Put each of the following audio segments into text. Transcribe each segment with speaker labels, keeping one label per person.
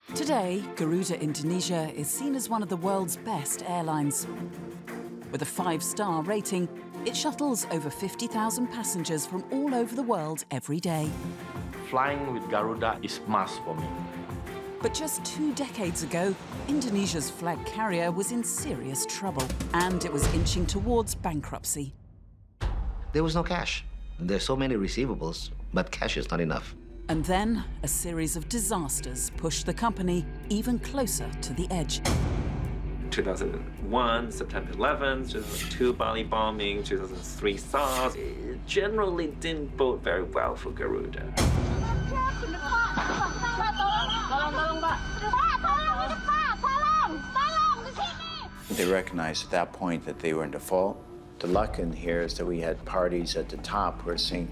Speaker 1: Today, Garuda Indonesia is seen as one of the world's best airlines. With a 5-star rating, it shuttles over 50,000 passengers from all over the world every day.
Speaker 2: Flying with Garuda is must for me.
Speaker 1: But just 2 decades ago, Indonesia's flag carrier was in serious trouble, and it was inching towards bankruptcy.
Speaker 3: There was no cash. There's so many receivables, but cash is not enough.
Speaker 1: And then, a series of disasters pushed the company even closer to the edge.
Speaker 4: 2001, September 11th, 2002 Bali bombing, 2003 SARS. It generally didn't bode very well for Garuda.
Speaker 5: They recognized at that point that they were in default. The luck in here is that we had parties at the top who were saying,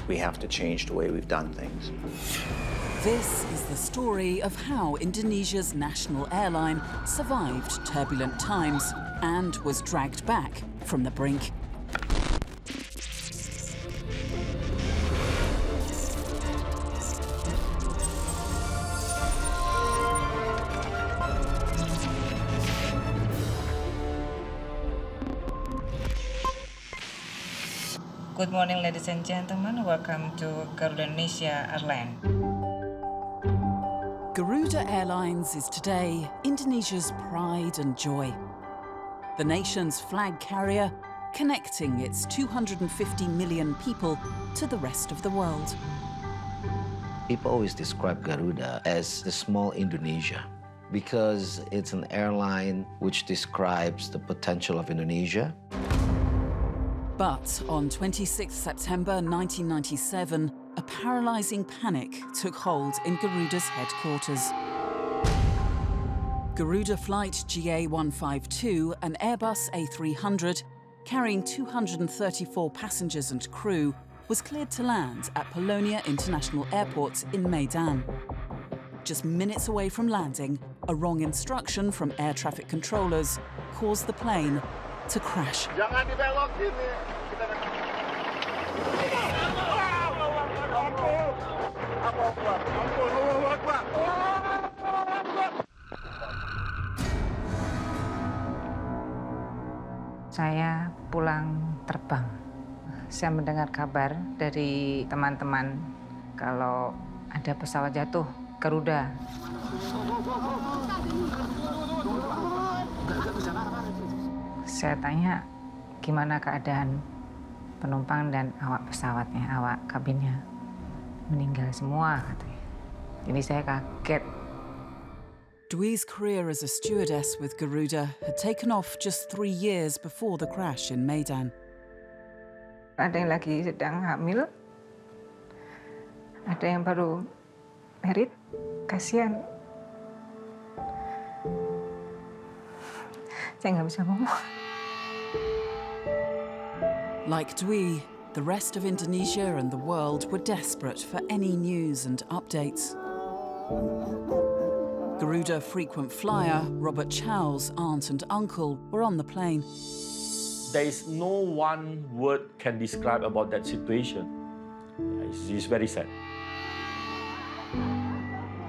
Speaker 5: we have to change the way we've done things.
Speaker 1: This is the story of how Indonesia's national airline survived turbulent times and was dragged back from the brink.
Speaker 6: Good morning, ladies and gentlemen. Welcome to Garuda Indonesia Airlines.
Speaker 1: Garuda Airlines is today Indonesia's pride and joy. The nation's flag carrier, connecting its 250 million people to the rest of the world.
Speaker 3: People always describe Garuda as the small Indonesia because it's an airline which describes the potential of Indonesia.
Speaker 1: But on 26 September 1997, a paralyzing panic took hold in Garuda's headquarters. Garuda Flight GA152, an Airbus A300, carrying 234 passengers and crew, was cleared to land at Polonia International Airport in Medan. Just minutes away from landing, a wrong instruction from air traffic controllers caused the plane to crash.
Speaker 7: Jangan dibelokin nih.
Speaker 6: Saya pulang terbang. Saya mendengar kabar dari teman-teman kalau ada pesawat jatuh Garuda. Saya tanya gimana keadaan penumpang dan awak pesawatnya, awak kabinnya. Meninggal semua katanya. Jadi saya kaget.
Speaker 1: Dwi's career as a stewardess with Garuda had taken off just 3 years before the crash in Medan.
Speaker 6: Ada yang lagi sedang hamil, ada yang baru merit, kasihan. Saya nggak bisa ngomong.
Speaker 1: Like Dwi, the rest of Indonesia and the world were desperate for any news and updates. Garuda frequent flyer Robert Chow's aunt and uncle were on the plane.
Speaker 2: There is no one word can describe about that situation. It's very sad.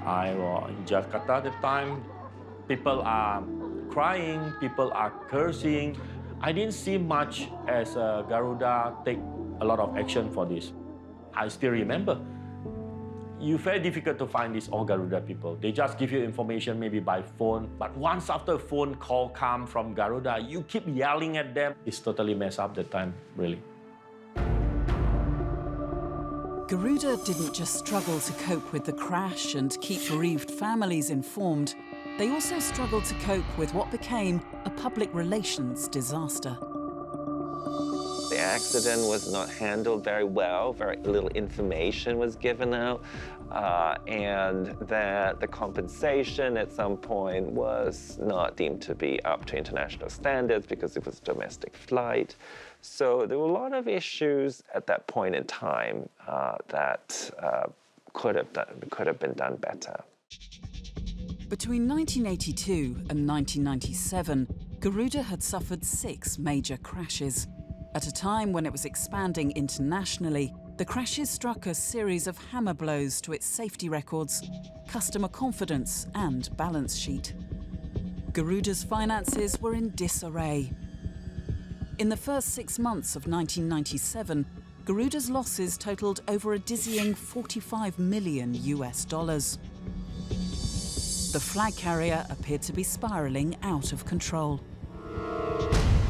Speaker 2: I was in Jakarta at the time. People are crying, people are cursing. I didn't see much as Garuda take a lot of action for this. I still remember. It's very difficult to find these all Garuda people. They just give you information maybe by phone. But once after a phone call comes from Garuda, you keep yelling at them. It's totally messed up that time, really.
Speaker 1: Garuda didn't just struggle to cope with the crash and keep bereaved families informed. They also struggled to cope with what became a public relations disaster.
Speaker 4: The accident was not handled very well. Very little information was given out. And that the compensation at some point was not deemed to be up to international standards because it was a domestic flight. So there were a lot of issues at that point in time that could have been done better.
Speaker 1: Between 1982 and 1997, Garuda had suffered 6 major crashes. At a time when it was expanding internationally, The crashes struck a series of hammer blows to its safety records, customer confidence and balance sheet. Garuda's finances were in disarray. In the first 6 months of 1997, Garuda's losses totaled over a dizzying $45 million. The flag carrier appeared to be spiraling out of control.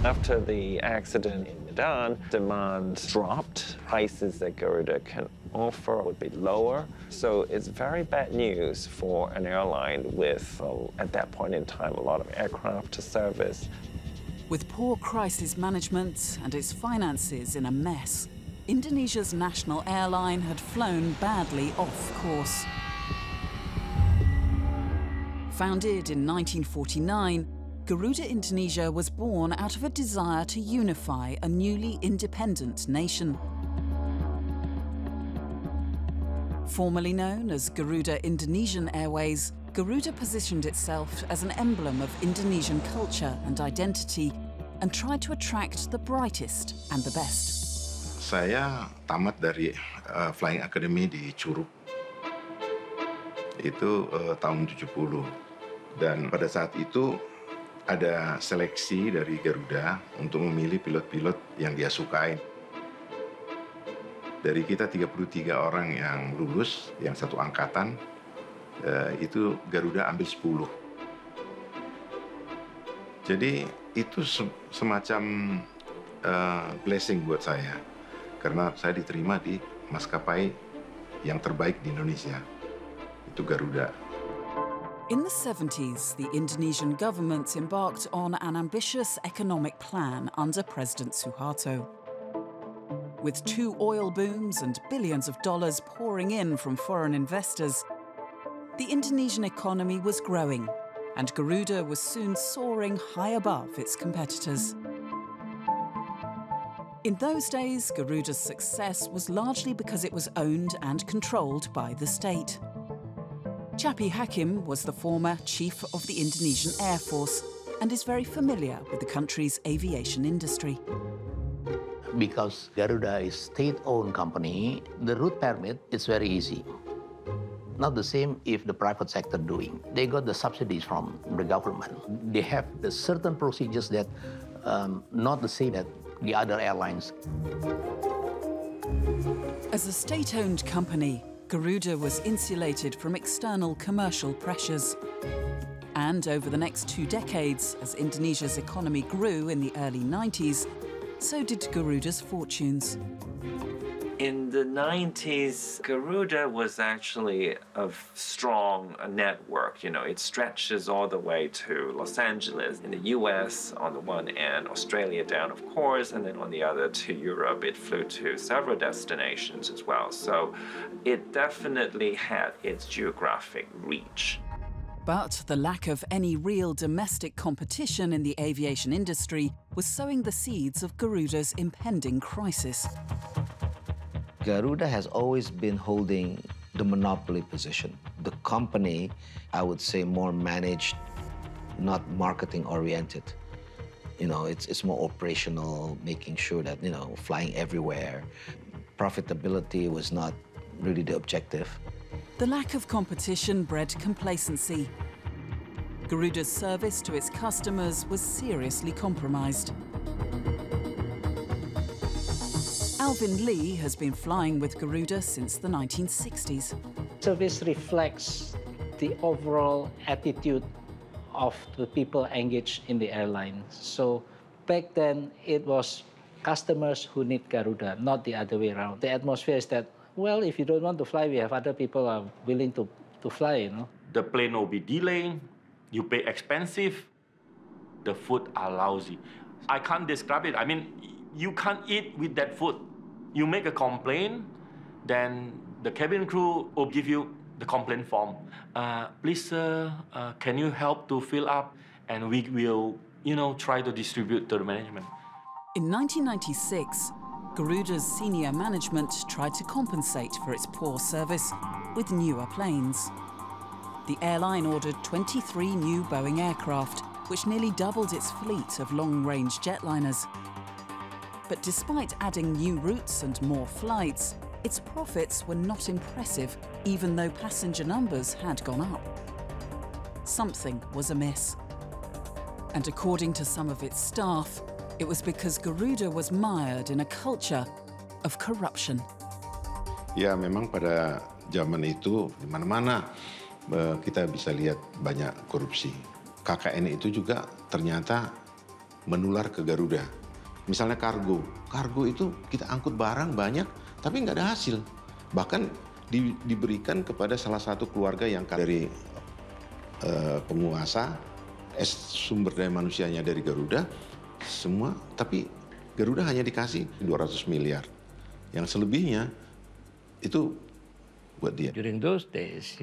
Speaker 4: After the accident in Medan, demand dropped. Prices that Garuda can offer would be lower. So it's very bad news for an airline with, at that point in time, a lot of aircraft to service.
Speaker 1: With poor crisis management and its finances in a mess, Indonesia's national airline had flown badly off course. Founded in 1949, Garuda Indonesia was born out of a desire to unify a newly independent nation. Formerly known as Garuda Indonesian Airways, Garuda positioned itself as an emblem of Indonesian culture and identity and tried to attract the brightest and the best.
Speaker 7: Saya tamat dari Flying Academy di Curug. Itu tahun 70. Dan pada saat itu ada seleksi dari Garuda untuk memilih pilot-pilot yang dia sukai. Dari kita 33 orang yang lulus, yang satu angkatan, itu Garuda ambil 10. Jadi itu semacam blessing buat saya. Karena saya diterima di maskapai yang terbaik di Indonesia. Itu Garuda.
Speaker 1: In the 70s, the Indonesian government embarked on an ambitious economic plan under President Suharto. With 2 oil booms and billions of dollars pouring in from foreign investors, the Indonesian economy was growing, and Garuda was soon soaring high above its competitors. In those days, Garuda's success was largely because it was owned and controlled by the state. Chappie Hakim was the former chief of the Indonesian Air Force and is very familiar with the country's aviation industry.
Speaker 8: Because Garuda is state-owned company, the route permit is very easy. Not the same if the private sector doing. They got the subsidies from the government. They have the certain procedures that not the same as the other airlines.
Speaker 1: As a state-owned company, Garuda was insulated from external commercial pressures. And over the next 2 decades, as Indonesia's economy grew in the early 90s, so did Garuda's fortunes.
Speaker 4: In the 90s, Garuda was actually a strong network. You know, it stretches all the way to Los Angeles in the US on the one end, Australia down, of course, and then on the other to Europe. It flew to several destinations as well. So it definitely had its geographic reach.
Speaker 1: But the lack of any real domestic competition in the aviation industry was sowing the seeds of Garuda's impending crisis.
Speaker 3: Garuda has always been holding the monopoly position. The company, I would say, more managed, not marketing-oriented. You know, it's more operational, making sure that, you know, flying everywhere. Profitability was not really the objective.
Speaker 1: The lack of competition bred complacency. Garuda's service to its customers was seriously compromised. Alvin Lee has been flying with Garuda since the 1960s.
Speaker 9: Service reflects the overall attitude of the people engaged in the airline. So back then, it was customers who need Garuda, not the other way around. The atmosphere is that, well, if you don't want to fly, we have other people are willing to fly, you know.
Speaker 2: The plane will be delayed, you pay expensive, the food are lousy. I can't describe it. I mean, you can't eat with that food. You make a complaint, then the cabin crew will give you the complaint form. Please, sir, can you help to fill up? And we will, you know, try to distribute to the management.
Speaker 1: In 1996, Garuda's senior management tried to compensate for its poor service with newer planes. The airline ordered 23 new Boeing aircraft, which nearly doubled its fleet of long-range jetliners. But despite adding new routes and more flights, its profits were not impressive, even though passenger numbers had gone up. Something was amiss. And according to some of its staff, it was because Garuda was mired in a culture of corruption.
Speaker 7: Ya, memang pada zaman itu di mana-mana kita bisa lihat banyak korupsi. KKN itu juga ternyata menular ke Garuda. Misalnya kargo itu kita angkut barang banyak, tapi nggak ada hasil. Bahkan diberikan kepada salah satu keluarga yang dari penguasa, sumber daya manusianya dari Garuda, semua, tapi Garuda hanya dikasih 200 miliar. Yang selebihnya itu buat dia.
Speaker 10: During those days,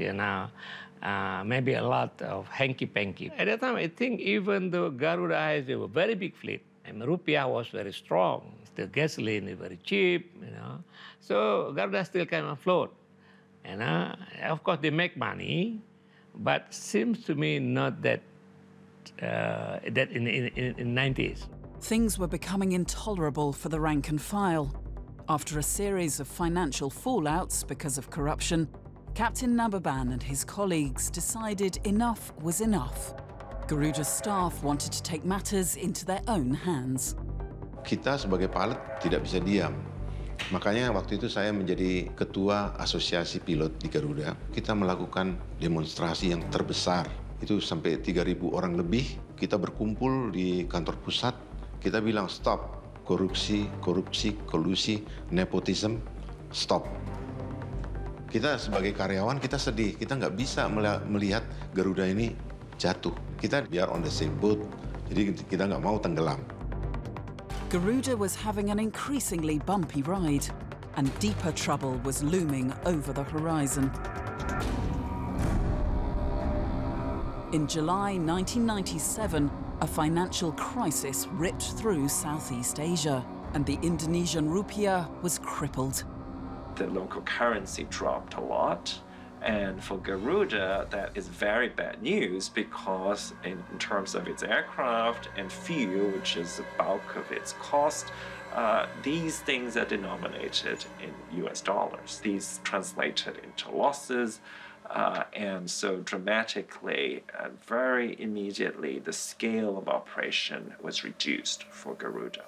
Speaker 10: maybe a lot of hanky-panky. At that time, I think even though Garuda has a very big fleet, and rupiah was very strong, the gasoline is very cheap, so Garuda still kind of afloat. Of course, they make money, but seems to me not that in the 90s.
Speaker 1: Things were becoming intolerable for the rank and file. After a series of financial fallouts because of corruption, Captain Nababan and his colleagues decided enough was enough. Garuda's staff wanted to take matters into their own hands.
Speaker 7: Kita sebagai pilot tidak bisa diam. Makanya waktu itu saya menjadi ketua asosiasi pilot di Garuda. Kita melakukan demonstrasi yang terbesar. Itu sampai 3.000 orang lebih. Kita berkumpul di kantor pusat. Kita bilang stop. Korupsi, kolusi, nepotism, stop. Kita sebagai karyawan, kita sedih. Kita nggak bisa melihat Garuda ini jatuh. Kita biar on the same boat, jadi kita nggak mau tenggelam.
Speaker 1: Garuda was having an increasingly bumpy ride, and deeper trouble was looming over the horizon. In July 1997, a financial crisis ripped through Southeast Asia, and the Indonesian rupiah was crippled.
Speaker 4: The local currency dropped a lot, and for Garuda, that is very bad news because in terms of its aircraft and fuel, which is the bulk of its cost, these things are denominated in US dollars. These translated into losses. And so dramatically, very immediately, the scale of operation was reduced for Garuda.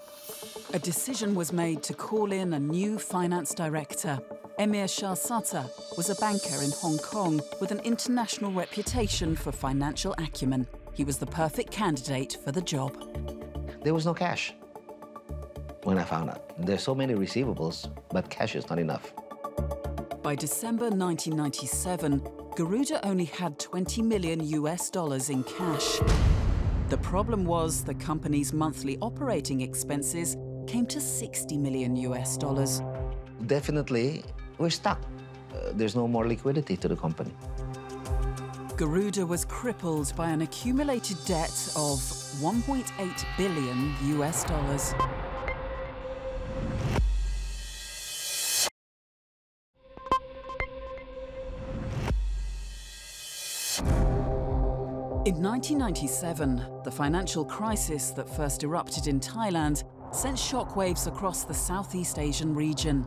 Speaker 1: A decision was made to call in a new finance director. Emir Shah Sata was a banker in Hong Kong with an international reputation for financial acumen. He was the perfect candidate for the job.
Speaker 3: There was no cash when I found out. There's so many receivables, but cash is not enough.
Speaker 1: By December 1997, Garuda only had $20 million in cash. The problem was the company's monthly operating expenses came to $60 million.
Speaker 3: Definitely, we're stuck. There's no more liquidity to the company.
Speaker 1: Garuda was crippled by an accumulated debt of $1.8 billion. In 1997, the financial crisis that first erupted in Thailand sent shockwaves across the Southeast Asian region,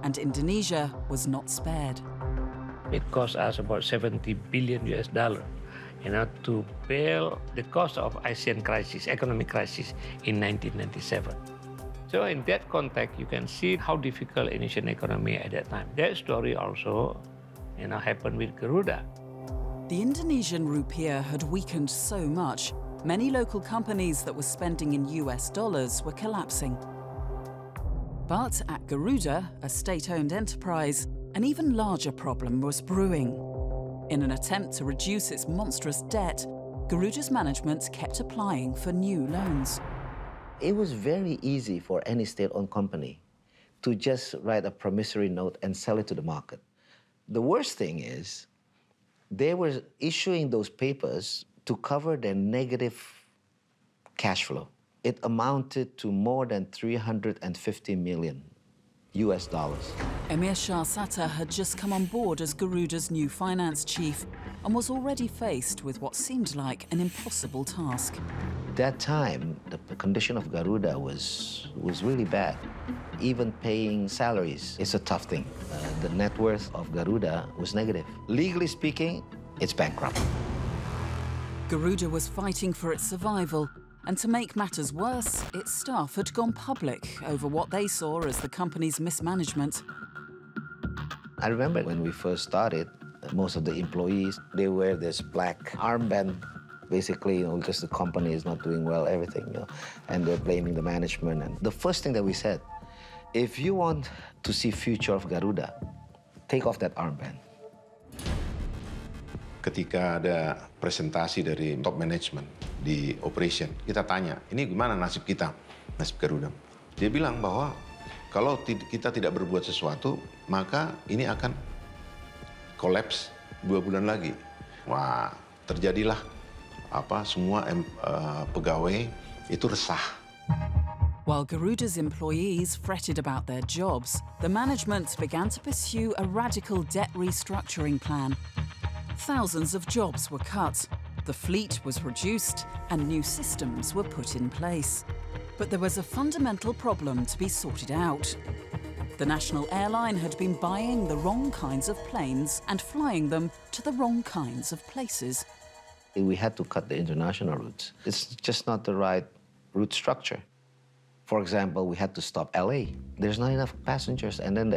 Speaker 1: and Indonesia was not spared.
Speaker 10: It cost us about $70 billion to bail the cost of Asian crisis, economic crisis in 1997. So in that context, you can see how difficult Indonesian economy at that time. That story also, happened with Garuda.
Speaker 1: The Indonesian rupiah had weakened so much, many local companies that were spending in US dollars were collapsing. But at Garuda, a state-owned enterprise, an even larger problem was brewing. In an attempt to reduce its monstrous debt, Garuda's management kept applying for new loans.
Speaker 3: It was very easy for any state-owned company to just write a promissory note and sell it to the market. The worst thing is, they were issuing those papers to cover their negative cash flow. It amounted to more than $350 million.
Speaker 1: Emir Shah Sata had just come on board as Garuda's new finance chief, and was already faced with what seemed like an impossible task.
Speaker 3: That time, the condition of Garuda was really bad. Even paying salaries is a tough thing. The net worth of Garuda was negative. Legally speaking, it's bankrupt.
Speaker 1: Garuda was fighting for its survival, and to make matters worse, its staff had gone public over what they saw as the company's mismanagement.
Speaker 3: I remember when we first started, most of the employees, they wear this black armband, basically, because the company is not doing well, everything, and they're blaming the management. And the first thing that we said, if you want to see future of Garuda, take off that armband.
Speaker 7: Ketika ada presentasi dari top management di operation, kita tanya, ini gimana nasib kita, nasib Garuda? Dia bilang bahwa kalau kita tidak berbuat sesuatu, maka ini akan collapse 2 bulan lagi. Wah, terjadilah semua pegawai itu resah.
Speaker 1: While Garuda's employees fretted about their jobs, the management began to pursue a radical debt restructuring plan. Thousands of jobs were cut, the fleet was reduced, and new systems were put in place. But there was a fundamental problem to be sorted out. The national airline had been buying the wrong kinds of planes and flying them to the wrong kinds of places.
Speaker 3: We had to cut the international routes. It's just not the right route structure. For example, we had to stop LA. There's not enough passengers, and then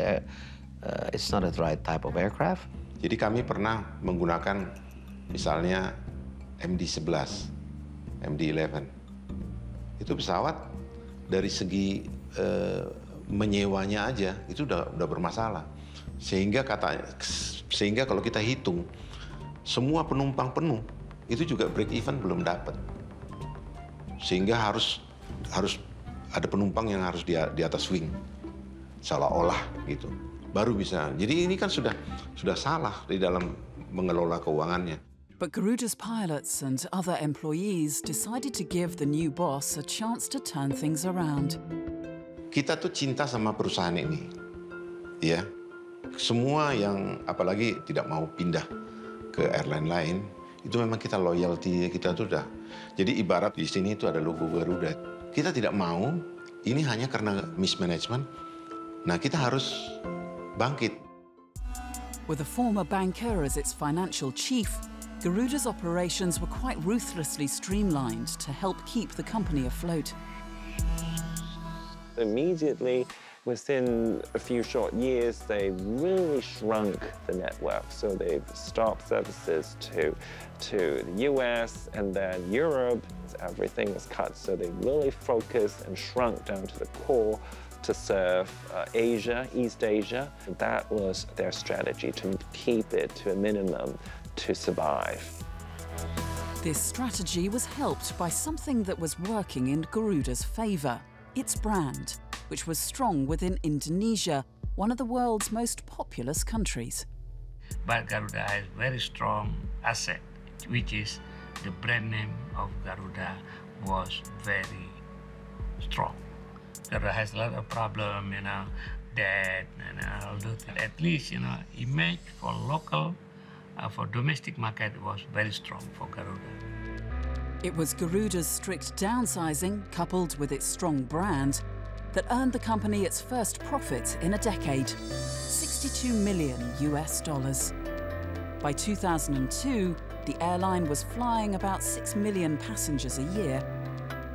Speaker 3: it's not the right type of aircraft.
Speaker 7: Jadi kami pernah menggunakan misalnya MD-11, MD-11. Itu pesawat dari segi menyewanya aja itu udah bermasalah. Sehingga kalau kita hitung semua penumpang penuh, itu juga break even belum dapat. Sehingga harus ada penumpang yang harus di atas wing, seolah-olah gitu, baru bisa. Jadi ini kan sudah salah di dalam mengelola keuangannya.
Speaker 1: But Garuda's pilots and other employees decided to give the new boss a chance to turn things around.
Speaker 7: Kita tuh cinta sama perusahaan ini, ya. Semua yang apalagi tidak mau pindah ke airline lain, itu memang kita loyalty kita tuh udah. Jadi ibarat di sini itu ada logo Garuda. Kita tidak mau, ini hanya karena mismanagement. Nah, kita harus bangkit.
Speaker 1: With a former banker as its financial chief, Garuda's operations were quite ruthlessly streamlined to help keep the company afloat.
Speaker 4: Immediately, within a few short years, they really shrunk the network. So they've stopped services to the US and then Europe. Everything was cut. So they really focused and shrunk down to the core to serve Asia, East Asia. That was their strategy, to keep it to a minimum to survive.
Speaker 1: This strategy was helped by something that was working in Garuda's favor, its brand, which was strong within Indonesia, one of the world's most populous countries.
Speaker 10: But Garuda has very strong asset, which is the brand name of Garuda was very strong. Garuda has a lot of problem, debt and all those. At least, image for local, for domestic market was very strong for Garuda.
Speaker 1: It was Garuda's strict downsizing, coupled with its strong brand, that earned the company its first profit in a decade, $62 million. By 2002, the airline was flying about 6 million passengers a year.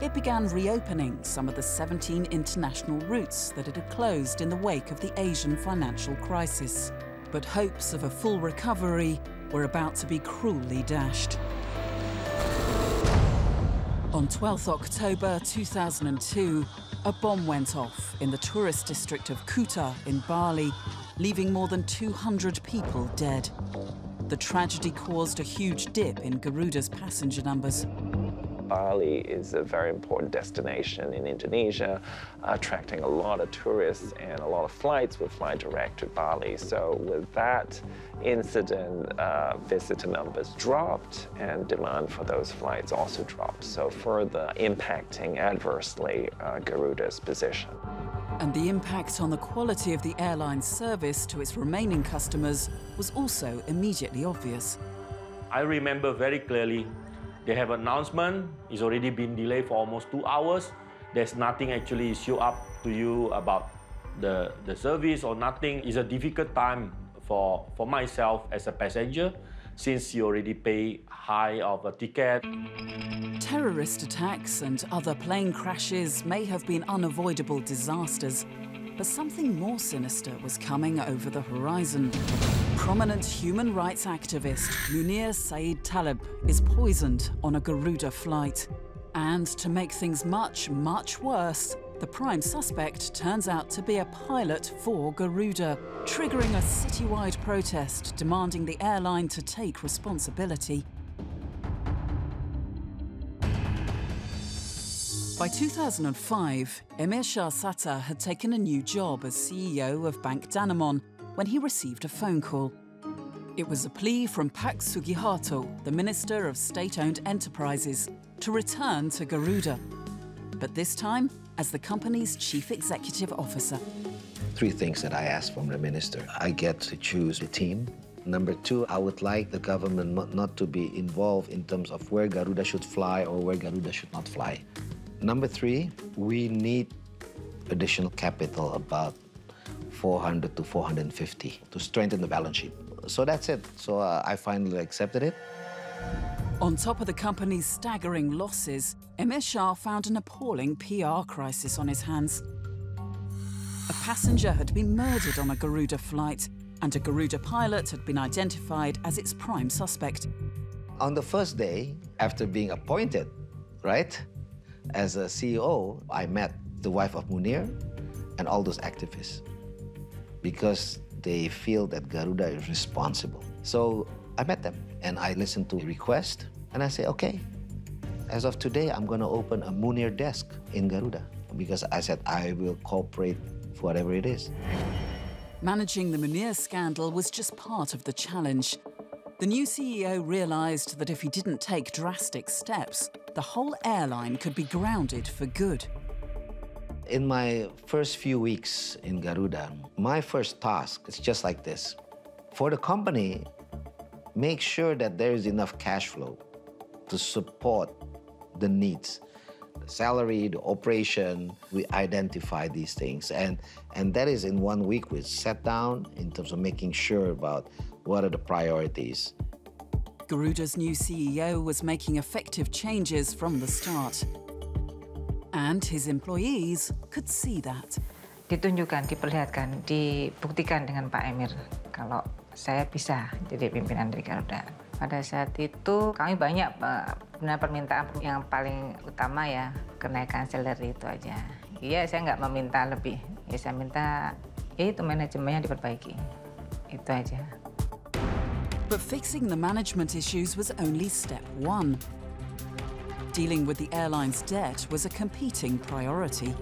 Speaker 1: It began reopening some of the 17 international routes that it had closed in the wake of the Asian financial crisis. But hopes of a full recovery were about to be cruelly dashed. On 12th October 2002, a bomb went off in the tourist district of Kuta in Bali, leaving more than 200 people dead. The tragedy caused a huge dip in Garuda's passenger numbers.
Speaker 4: Bali is a very important destination in Indonesia, attracting a lot of tourists, and a lot of flights would fly direct to Bali. So with that incident, visitor numbers dropped and demand for those flights also dropped, so further impacting adversely Garuda's position.
Speaker 1: And the impact on the quality of the airline's service to its remaining customers was also immediately obvious.
Speaker 2: I remember very clearly, they have an announcement, it's already been delayed for almost 2 hours. There's nothing actually show up to you about the service or nothing. It's a difficult time for myself as a passenger, since you already pay high of a ticket.
Speaker 1: Terrorist attacks and other plane crashes may have been unavoidable disasters, but something more sinister was coming over the horizon. Prominent human rights activist Munir Saeed Taleb is poisoned on a Garuda flight. And to make things much, much worse, the prime suspect turns out to be a pilot for Garuda, triggering a citywide protest demanding the airline to take responsibility. By 2005, Emir Shah Sattar had taken a new job as CEO of Bank Danamon when he received a phone call. It was a plea from Pak Sugiharto, the Minister of State-Owned Enterprises, to return to Garuda, but this time as the company's chief executive officer.
Speaker 3: 3 things that I asked from the minister. I get to choose the team. Number 2, I would like the government not to be involved in terms of where Garuda should fly or where Garuda should not fly. Number 3, we need additional capital, about 400 to 450, to strengthen the balance sheet. So that's it. So I finally accepted it.
Speaker 1: On top of the company's staggering losses, Emir Shah found an appalling PR crisis on his hands. A passenger had been murdered on a Garuda flight, and a Garuda pilot had been identified as its prime suspect.
Speaker 3: On the first day, after being appointed, right, as a CEO, I met the wife of Munir and all those activists because they feel that Garuda is responsible. So I met them and I listened to the request and I say, okay, as of today, I'm going to open a Munir desk in Garuda because I said I will cooperate for whatever it is.
Speaker 1: Managing the Munir scandal was just part of the challenge. The new CEO realized that if he didn't take drastic steps, the whole airline could be grounded for good.
Speaker 3: In my first few weeks in Garuda, my first task is just like this. For the company, make sure that there is enough cash flow to support the needs. The salary, the operation, we identify these things. And that is in 1 week, we sat down in terms of making sure about what are the priorities.
Speaker 1: Garuda's new CEO was making effective changes from the start. And his employees could see that.
Speaker 6: Ditunjukkan, diperlihatkan, dibuktikan dengan Pak Emir kalau saya bisa jadi pimpinan dari Garuda. Pada saat itu kami banyak permintaan yang paling utama ya kenaikan salary itu aja. Iya, saya nggak meminta lebih. Ya saya minta ya itu manajemennya diperbaiki. Itu aja.
Speaker 1: But fixing the management issues was only step 1. Dealing with the airline's debt was a competing priority.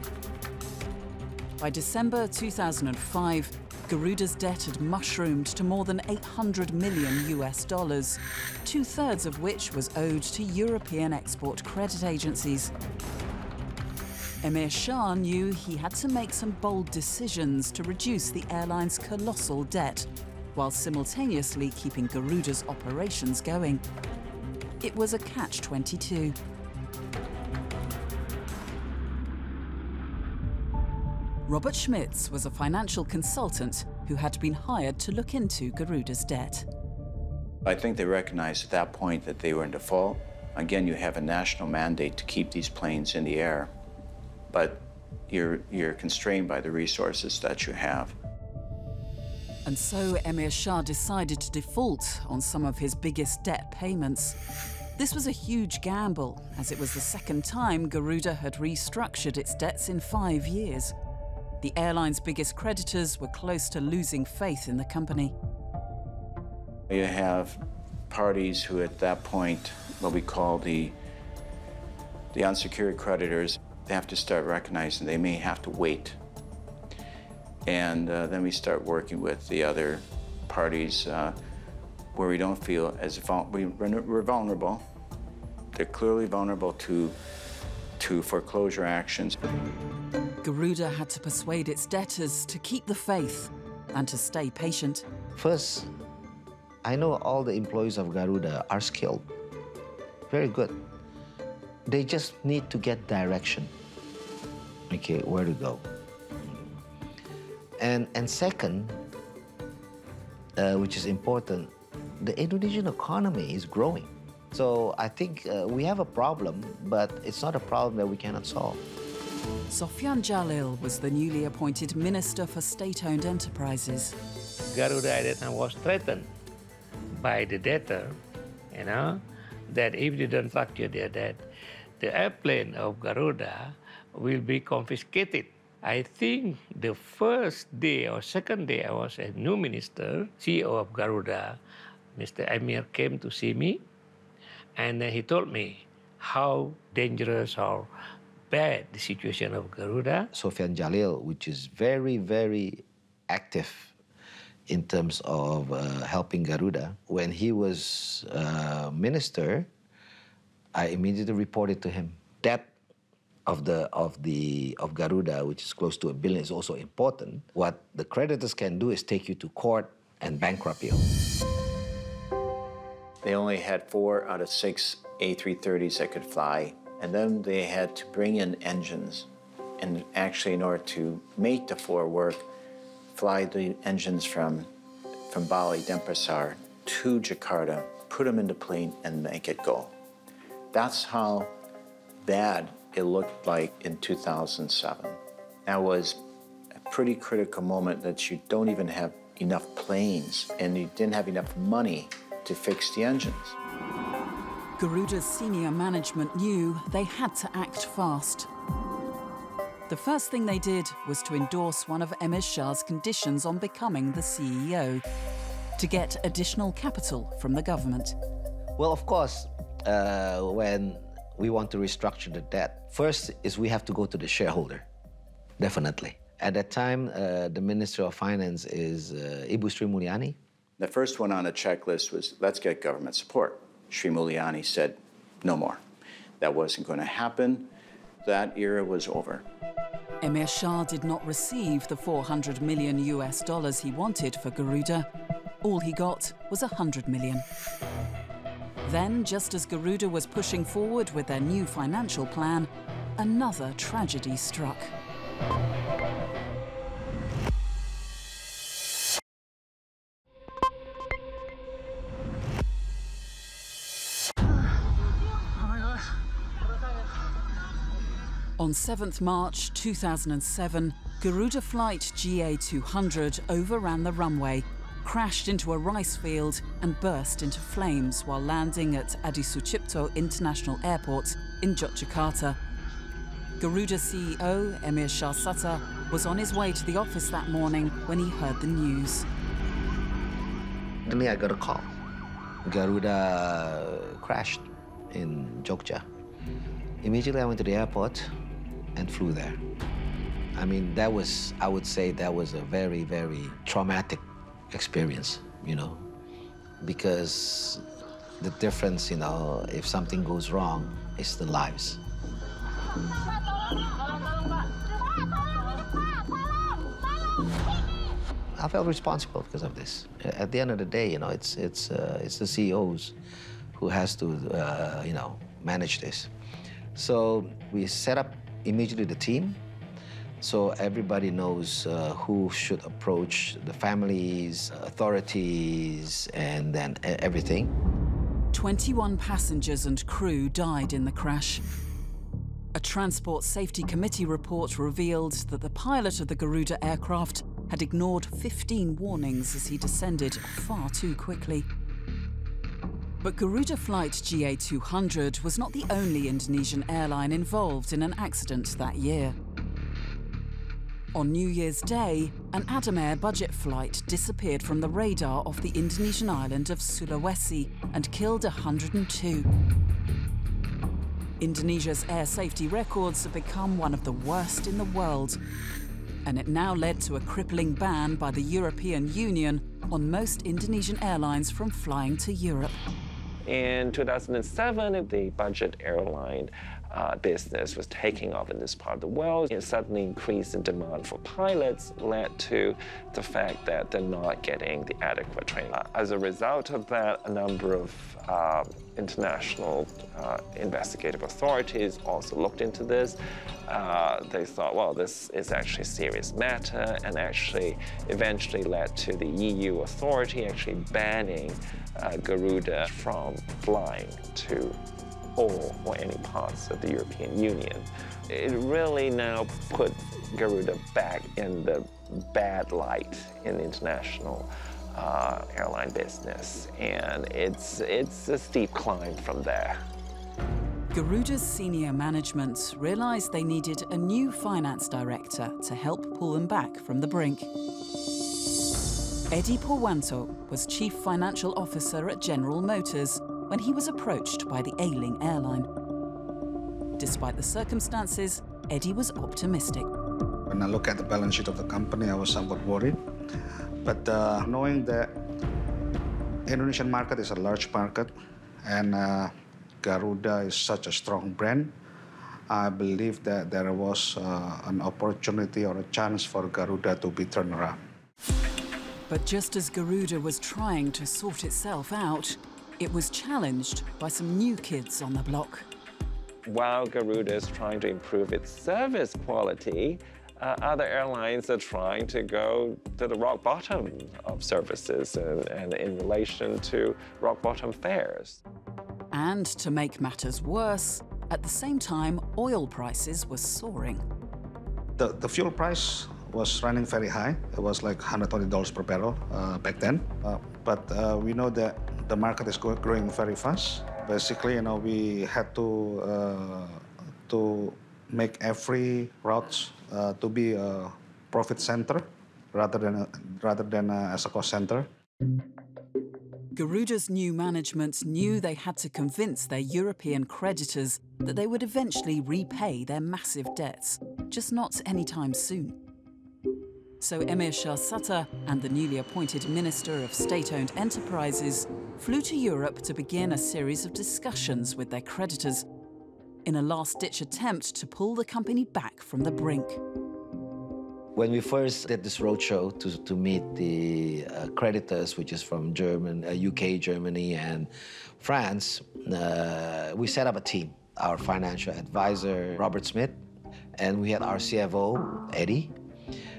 Speaker 1: By December 2005, Garuda's debt had mushroomed to more than $800 million, 2/3 of which was owed to European export credit agencies. Emir Shah knew he had to make some bold decisions to reduce the airline's colossal debt, while simultaneously keeping Garuda's operations going. It was a catch-22. Robert Schmitz was a financial consultant who had been hired to look into Garuda's debt.
Speaker 5: I think they recognized at that point that they were in default. Again, you have a national mandate to keep these planes in the air, but you're constrained by the resources that you have.
Speaker 1: And so Emir Shah decided to default on some of his biggest debt payments. This was a huge gamble, as it was the second time Garuda had restructured its debts in 5 years. The airline's biggest creditors were close to losing faith in the company.
Speaker 5: You have parties who at that point, what we call the unsecured creditors, they have to start recognizing they may have to wait. And then we start working with the other parties where we don't feel as we're vulnerable. They're clearly vulnerable to foreclosure actions.
Speaker 1: Garuda had to persuade its debtors to keep the faith and to stay patient.
Speaker 3: First, I know all the employees of Garuda are skilled, very good. They just need to get direction, okay, where to go. And second, which is important, the Indonesian economy is growing. So I think we have a problem, but it's not a problem that we cannot solve.
Speaker 1: Sofyan Jalil was the newly appointed Minister for State-Owned Enterprises.
Speaker 10: Garuda at that time was threatened by the debtor, you know, that if they don't structure their debt, the airplane of Garuda will be confiscated. I think the first day or second day I was a new minister, CEO of Garuda, Mr. Amir came to see me, and he told me how dangerous or bad the situation of Garuda.
Speaker 3: Sofyan Jalil, which is very, very active in terms of helping Garuda, when he was minister, I immediately reported to him. Debt of Garuda, which is close to $1 billion, is also important. What the creditors can do is take you to court and bankrupt you.
Speaker 5: They only had 4 out of 6 A330s that could fly, and then they had to bring in engines. And actually, in order to make the 4 work, fly the engines from Bali, Denpasar, to Jakarta, put them in the plane, and make it go. That's how bad it looked like in 2007. That was a pretty critical moment that you don't even have enough planes, and you didn't have enough money to fix the engines.
Speaker 1: Garuda's senior management knew they had to act fast. The first thing they did was to endorse one of Emir Shah's conditions on becoming the CEO, to get additional capital from the government.
Speaker 3: Well, of course, when we want to restructure the debt, first is we have to go to the shareholder, definitely. At that time, the Minister of Finance is Ibu Sri Mulyani.
Speaker 5: The first one on the checklist was, let's get government support. Sri Mulyani said, no more. That wasn't going to happen. That era was over.
Speaker 1: Emir Shah did not receive the $400 million he wanted for Garuda. All he got was $100 million. Then, just as Garuda was pushing forward with their new financial plan, another tragedy struck. On 7th March 2007, Garuda flight GA200 overran the runway, crashed into a rice field and burst into flames while landing at Adi Sucipto International Airport in Yogyakarta. Garuda CEO Emir Shah Suttar was on his way to the office that morning when he heard the news.
Speaker 3: Suddenly I got a call. Garuda crashed in Jogja. Immediately I went to the airport and flew there. I mean, that was, I would say that was a very, very traumatic experience, you know, because the difference, you know, if something goes wrong, is the lives. I felt responsible because of this. At the end of the day, you know, it's the CEOs who has to, you know, manage this. So we set up immediately the team, so everybody knows who should approach the families, authorities, and then everything.
Speaker 1: 21 passengers and crew died in the crash. A Transport Safety Committee report revealed that the pilot of the Garuda aircraft had ignored 15 warnings as he descended far too quickly. But Garuda Flight GA200 was not the only Indonesian airline involved in an accident that year. On New Year's Day, an Adam Air budget flight disappeared from the radar off the Indonesian island of Sulawesi and killed 102. Indonesia's air safety records have become one of the worst in the world, and it now led to a crippling ban by the European Union on most Indonesian airlines from flying to Europe.
Speaker 4: In 2007, the budget airline business was taking off in this part of the world. A sudden increase in demand for pilots led to the fact that they're not getting the adequate training. As a result of that, a number of international investigative authorities also looked into this. They thought, well, this is actually a serious matter, and actually eventually led to the EU authority actually banning Garuda from flying to all or any parts of the European Union. It really now put Garuda back in the bad light in the international airline business, and it's a steep climb from there.
Speaker 1: Garuda's senior management realized they needed a new finance director to help pull them back from the brink. Eddie Purwanto was chief financial officer at General Motors when he was approached by the ailing airline. Despite the circumstances, Eddie was optimistic.
Speaker 11: When I look at the balance sheet of the company, I was somewhat worried. But knowing that Indonesian market is a large market and Garuda is such a strong brand, I believe that there was an opportunity or a chance for Garuda to be turned around.
Speaker 1: But just as Garuda was trying to sort itself out, it was challenged by some new kids on the block.
Speaker 4: While Garuda is trying to improve its service quality, other airlines are trying to go to the rock bottom of services and in relation to rock bottom fares.
Speaker 1: And to make matters worse, at the same time, oil prices were soaring.
Speaker 11: The fuel price was running very high. It was like $120 per barrel back then. But we know that the market is growing very fast. Basically, we had to make every route to be a profit center rather than as a cost center.
Speaker 1: Garuda's new management knew they had to convince their European creditors that they would eventually repay their massive debts, just not anytime soon. So Emir Shah Sattar and the newly appointed Minister of State-Owned Enterprises flew to Europe to begin a series of discussions with their creditors in a last-ditch attempt to pull the company back from the brink.
Speaker 3: When we first did this roadshow to meet the creditors, which is from UK, Germany, and France, we set up a team. Our financial advisor, Robert Smith, and we had our CFO, Eddie,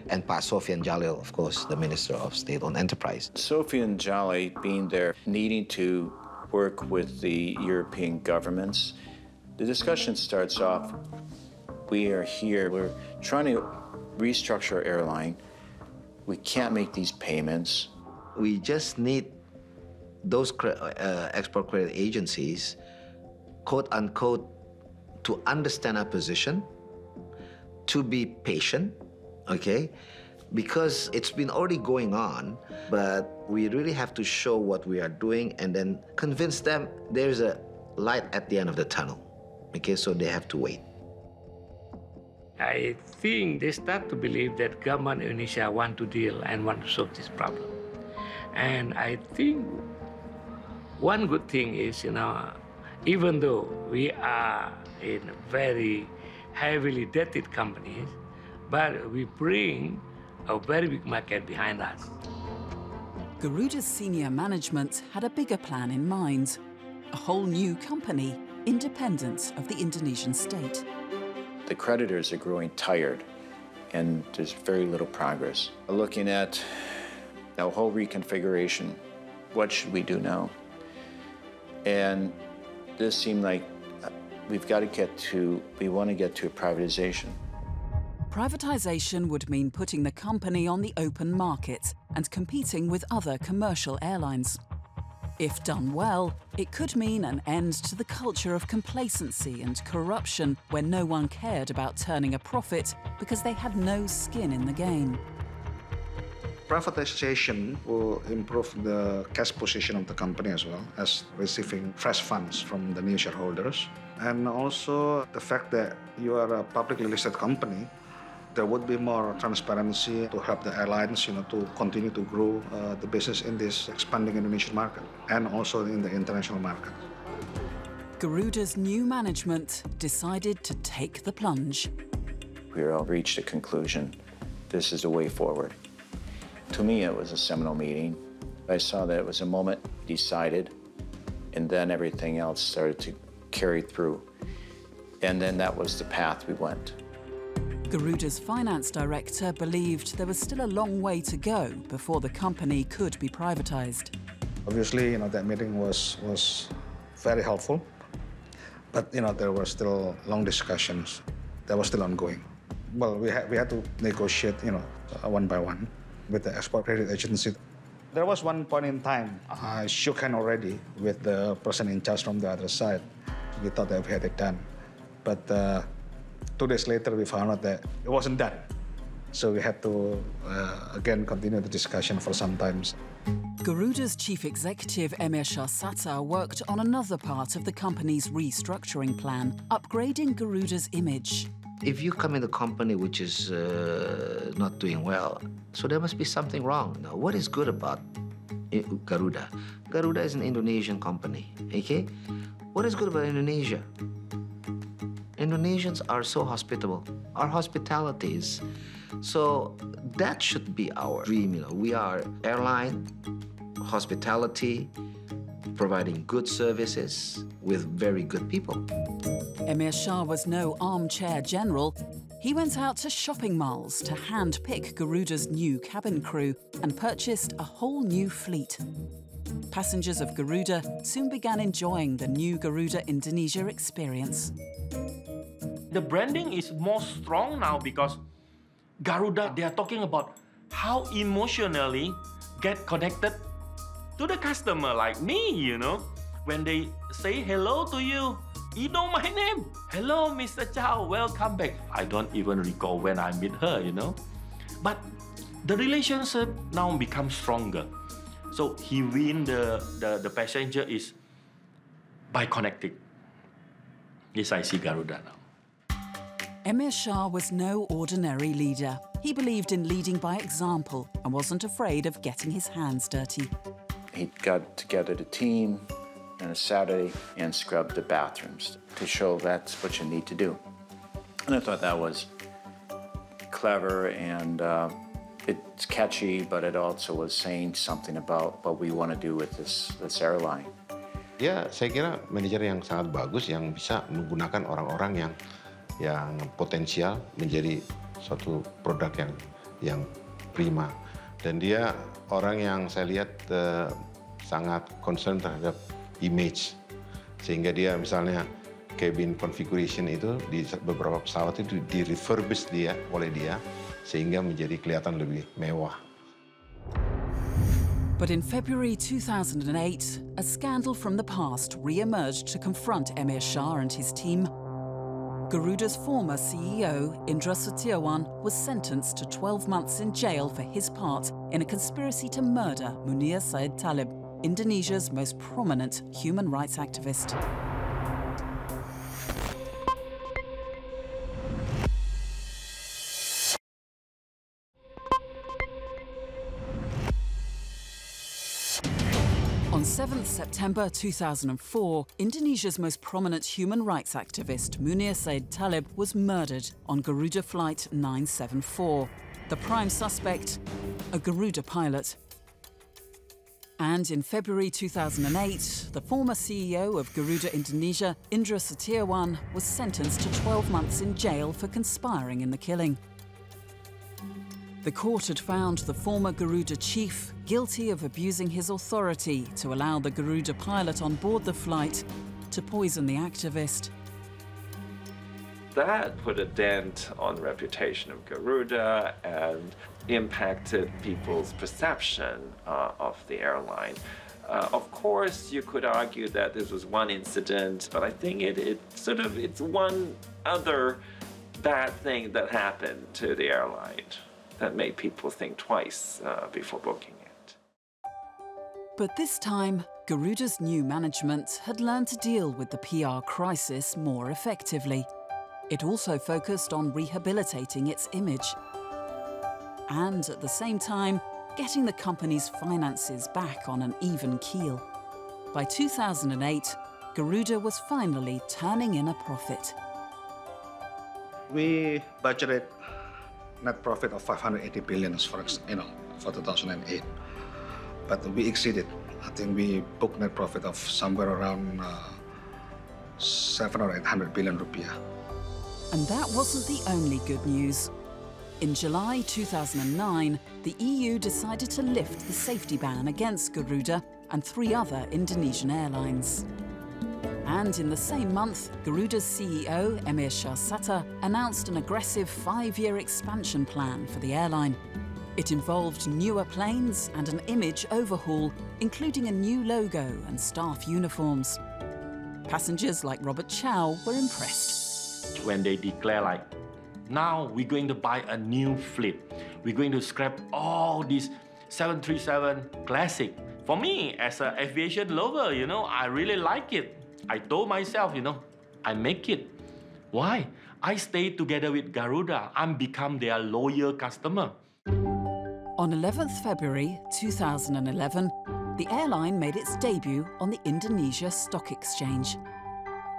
Speaker 3: and Pak Sofian Jalil, of course, the Minister of State-Owned Enterprise.
Speaker 5: Sofian Jalil being there, needing to work with the European governments. The discussion starts off, we are here, we're trying to restructure our airline. We can't make these payments.
Speaker 3: We just need those export credit agencies, quote unquote, to understand our position, to be patient, okay? Because it's been already going on, but we really have to show what we are doing and then convince them there's a light at the end of the tunnel, okay? So they have to wait.
Speaker 10: I think they start to believe that government Indonesia want to deal and want to solve this problem. And I think one good thing is, even though we are in very heavily indebted companies, but we bring a very big market behind us.
Speaker 1: Garuda's senior management had a bigger plan in mind, a whole new company independent of the Indonesian state.
Speaker 5: The creditors are growing tired, and there's very little progress. Looking at the whole reconfiguration, what should we do now? And this seemed like we want to get to a privatization.
Speaker 1: Privatization would mean putting the company on the open market and competing with other commercial airlines. If done well, it could mean an end to the culture of complacency and corruption where no one cared about turning a profit because they had no skin in the game.
Speaker 11: Privatization will improve the cash position of the company as well as receiving fresh funds from the new shareholders. And also the fact that you are a publicly listed company, there would be more transparency to help the airlines, to continue to grow the business in this expanding Indonesian market and also in the international market.
Speaker 1: Garuda's new management decided to take the plunge.
Speaker 5: We all reached a conclusion. This is the way forward. To me, it was a seminal meeting. I saw that it was a moment decided, and then everything else started to carry through. And then that was the path we went.
Speaker 1: Garuda's finance director believed there was still a long way to go before the company could be privatized.
Speaker 11: Obviously, that meeting was very helpful, but there were still long discussions that were still ongoing. Well, we had to negotiate, one by one with the export credit agency. There was one point in time I shook hands already with the person in charge from the other side. We thought that we had it done, but 2 days later we found out that it wasn't done. So we had to again continue the discussion for some time.
Speaker 1: Garuda's chief executive Emir Shah Sattar worked on another part of the company's restructuring plan, upgrading Garuda's image.
Speaker 3: If you come in a company which is not doing well, so there must be something wrong. Now, what is good about Garuda? Garuda is an Indonesian company, okay? What is good about Indonesia? Indonesians are so hospitable. Our hospitality is... So that should be our dream, We are airline, hospitality, providing good services with very good people.
Speaker 1: Emir Shah was no armchair general. He went out to shopping malls to hand-pick Garuda's new cabin crew and purchased a whole new fleet. Passengers of Garuda soon began enjoying the new Garuda Indonesia experience.
Speaker 2: The branding is more strong now because Garuda, they are talking about how emotionally get connected to the customer like me, When they say hello to you, you know my name. Hello, Mr. Chow, welcome back. I don't even recall when I meet her, But the relationship now becomes stronger. So he win the passenger is by connecting. Yes, I see Garuda now.
Speaker 1: Emir Shah was no ordinary leader. He believed in leading by example and wasn't afraid of getting his hands dirty.
Speaker 5: He got together the team on a Saturday and scrubbed the bathrooms to show that's what you need to do. And I thought that was clever and it's catchy, but it also was saying something about what we want to do with this airline.
Speaker 7: Ya, saya kira manajer yang sangat bagus yang bisa menggunakan orang-orang yang potensial menjadi suatu produk yang prima. Dan dia orang yang saya lihat sangat concern terhadap image, sehingga dia misalnya cabin configuration itu di beberapa pesawat itu di refurbish oleh dia sehingga menjadi kelihatan lebih mewah.
Speaker 1: But in February 2008, a scandal from the past re-emerged to confront Emir Shah and his team. Garuda's former CEO, Indra Setiawan, was sentenced to 12 months in jail for his part in a conspiracy to murder Munir Said Talib, Indonesia's most prominent human rights activist. On 7th September 2004, Indonesia's most prominent human rights activist, Munir Said Talib, was murdered on Garuda Flight 974. The prime suspect, a Garuda pilot. And in February 2008, the former CEO of Garuda Indonesia, Indra Setiawan, was sentenced to 12 months in jail for conspiring in the killing. The court had found the former Garuda chief guilty of abusing his authority to allow the Garuda pilot on board the flight to poison the activist.
Speaker 4: That put a dent on the reputation of Garuda and impacted people's perception of the airline. Of course, you could argue that this was one incident, but I think it's one other bad thing that happened to the airline that made people think twice before booking it.
Speaker 1: But this time, Garuda's new management had learned to deal with the PR crisis more effectively. It also focused on rehabilitating its image and, at the same time, getting the company's finances back on an even keel. By 2008, Garuda was finally turning in a profit.
Speaker 11: We budgeted net profit of 580 billion for 2008, but we exceeded. I think we booked net profit of somewhere around 700 or 800 billion rupiah.
Speaker 1: And that wasn't the only good news. In July 2009, the EU decided to lift the safety ban against Garuda and 3 other Indonesian airlines. And in the same month, Garuda's CEO, Emir Shahsatar, announced an aggressive 5-year expansion plan for the airline. It involved newer planes and an image overhaul, including a new logo and staff uniforms. Passengers like Robert Chow were impressed.
Speaker 2: When they declare like, now we're going to buy a new fleet. We're going to scrap all these 737 Classic. For me, as an aviation lover, I really like it. I told myself, I make it. Why? I stayed together with Garuda. I'm become their loyal customer.
Speaker 1: On 11th February 2011, the airline made its debut on the Indonesia Stock Exchange.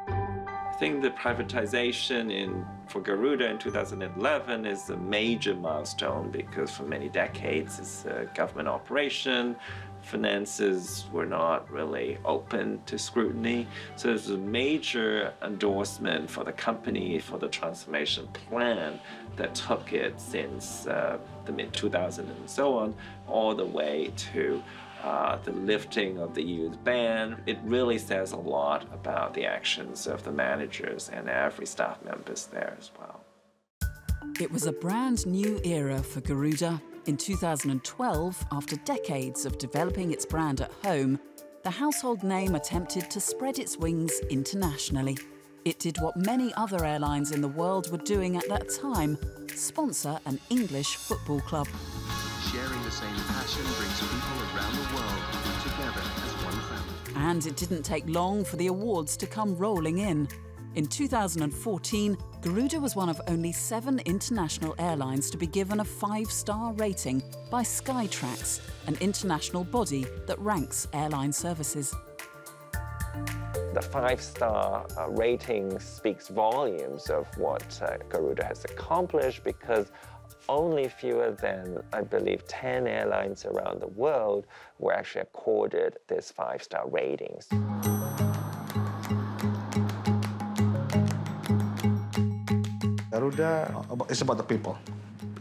Speaker 4: I think the privatization for Garuda in 2011 is a major milestone because for many decades it's a government operation. Finances were not really open to scrutiny. So it's a major endorsement for the company for the transformation plan that took it since the mid-2000s and so on, all the way to the lifting of the EU's ban. It really says a lot about the actions of the managers and every staff members there as well.
Speaker 1: It was a brand new era for Garuda. In 2012, after decades of developing its brand at home, the household name attempted to spread its wings internationally. It did what many other airlines in the world were doing at that time, sponsor an English football club.
Speaker 12: Sharing the same passion brings people around the world together as one family.
Speaker 1: And it didn't take long for the awards to come rolling in. In 2014, Garuda was one of only 7 international airlines to be given a 5-star rating by Skytrax, an international body that ranks airline services.
Speaker 4: The 5-star rating speaks volumes of what Garuda has accomplished because only fewer than, I believe, 10 airlines around the world were actually accorded this 5-star ratings.
Speaker 11: Garuda is about the people.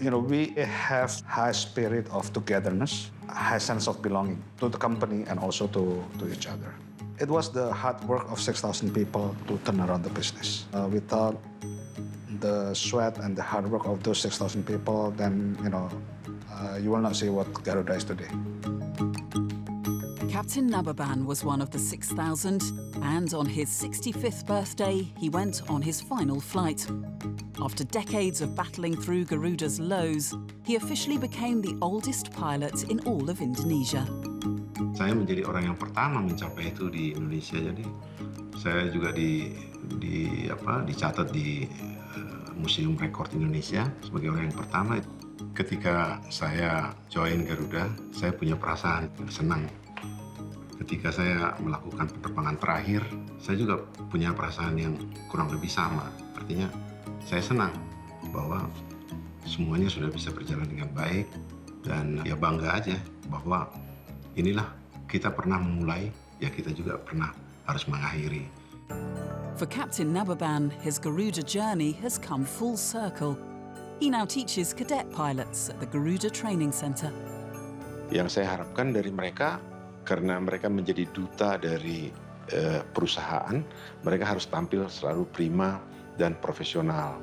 Speaker 11: We have high spirit of togetherness, high sense of belonging to the company and also to each other. It was the hard work of 6,000 people to turn around the business. Without the sweat and the hard work of those 6,000 people, then, you will not see what Garuda is today.
Speaker 1: Captain Nababan was one of the 6,000, and on his 65th birthday, he went on his final flight. After decades of battling through Garuda's lows, he officially became the oldest pilot in all of Indonesia.
Speaker 7: Saya menjadi orang yang pertama mencapai itu di Indonesia, jadi saya juga dicatat di Museum Rekor Indonesia sebagai orang yang pertama. Ketika saya join Garuda, saya punya perasaan senang. Ketika saya melakukan penerbangan terakhir, saya juga punya perasaan yang kurang lebih sama. Artinya, saya senang bahwa semuanya sudah bisa berjalan dengan baik dan ya bangga aja bahwa inilah kita pernah memulai, ya kita juga pernah harus mengakhiri.
Speaker 1: For Captain Nababan, his Garuda journey has come full circle. He now teaches cadet pilots at the Garuda Training Center.
Speaker 7: Yang saya harapkan dari mereka, karena mereka menjadi duta dari perusahaan, mereka harus tampil selalu prima dan profesional.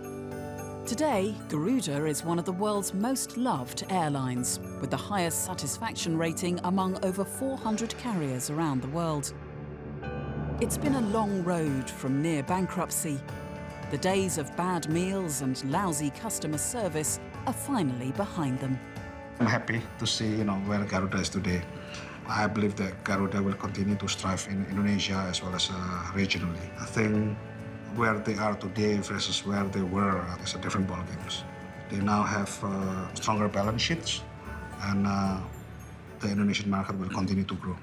Speaker 1: Today, Garuda is one of the world's most loved airlines, with the highest satisfaction rating among over 400 carriers around the world. It's been a long road from near bankruptcy. The days of bad meals and lousy customer service are finally behind them.
Speaker 11: I'm happy to see, where Garuda is today. I believe that Garuda will continue to strive in Indonesia as well as regionally. I think where they are today versus where they were is a different ballgame. They now have stronger balance sheets, and the Indonesian market will continue to grow.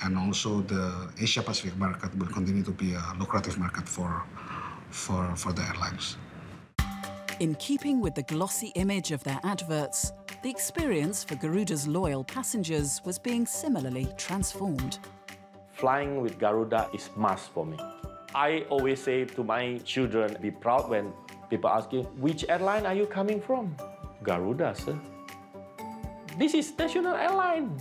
Speaker 11: and also the Asia Pacific market will continue to be a lucrative market for the airlines.
Speaker 1: In keeping with the glossy image of their adverts, the experience for Garuda's loyal passengers was being similarly transformed.
Speaker 2: Flying with Garuda is must for me. I always say to my children, be proud when people ask you, which airline are you coming from? Garuda, sir. This is national airline.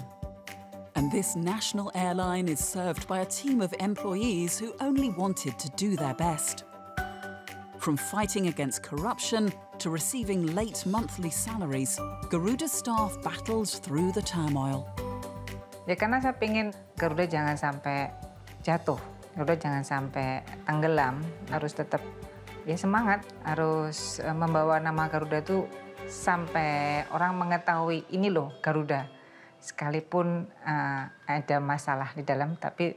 Speaker 1: And this national airline is served by a team of employees who only wanted to do their best. From fighting against corruption to receiving late monthly salaries, Garuda staff battled through the turmoil.
Speaker 6: Ya karena saya pengen Garuda jangan sampai jatuh, Garuda jangan sampai tenggelam, harus tetap ya semangat, harus membawa nama Garuda itu sampai orang mengetahui ini loh Garuda. Sekalipun ada masalah di dalam, tapi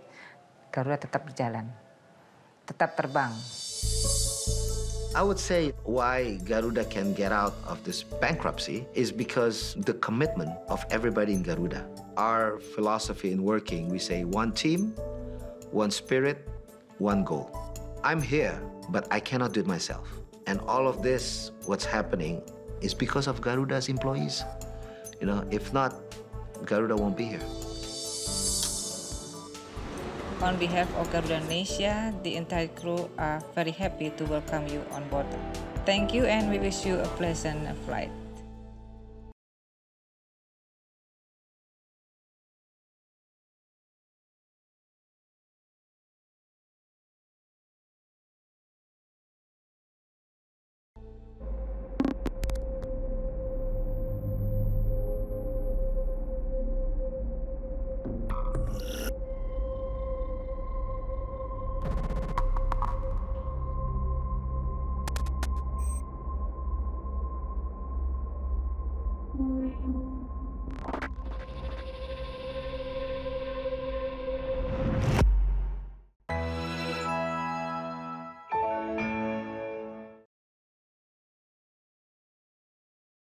Speaker 6: Garuda tetap berjalan, tetap terbang.
Speaker 3: I would say why Garuda can get out of this bankruptcy is because the commitment of everybody in Garuda. Our philosophy in working, we say one team, one spirit, one goal. I'm here, but I cannot do it myself. And all of this, what's happening, is because of Garuda's employees. You know, if not, Garuda won't be here.
Speaker 6: On behalf of Garuda Indonesia, the entire crew are very happy to welcome you on board. Thank you and we wish you a pleasant flight.